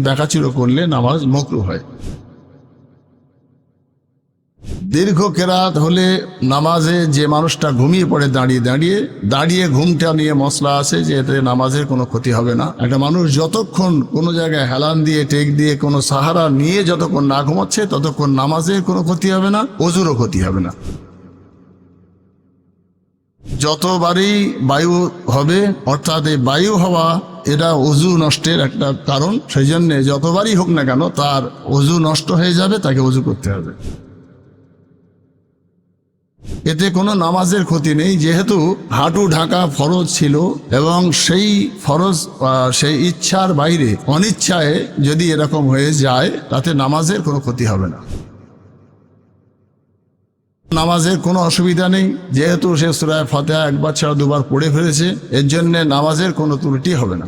বেকাচুরো করলে নামাজ মাকরুহ হয়। দীর্ঘ কেরাত হলে নামাজে যে মানুষটা ঘুমিয়ে পড়ে দাঁড়িয়ে ঘুমটা নিয়ে মশলা আছে যে এতে নামাজের কোনো ক্ষতি হবে না। একটা মানুষ যতক্ষণ কোনো জায়গায় হেলান দিয়ে টেক দিয়ে কোনো সাহারা নিয়ে যতক্ষণ না ঘুমাচ্ছে ততক্ষণ নামাজের কোনো ক্ষতি হবে না, ওযুরও ক্ষতি হবে না। যতবারই বায়ু হবে, অর্থাৎ এই বায়ু হওয়া এটা ওযু নষ্টের একটা কারণ, সেই জন্যে যতবারই হোক না কেন তার ওযু নষ্ট হয়ে যাবে, তাকে ওযু করতে হবে। এতে কোনো নামাজের ক্ষতি নেই, যেহেতু হাঁটু ঢাকা ফরজ ছিল এবং সেই ফরজ সেই ইচ্ছার বাইরে অনিচ্ছায় যদি এরকম হয়ে যায় তাতে নামাজের কোনো ক্ষতি হবে না, নামাজের কোনো অসুবিধা নেই। যেহেতু সে সূরা ফাতিহা একবার ছাড়া দুবার পড়ে ফেলেছে, এর জন্য নামাজের কোনো ত্রুটি হবে না।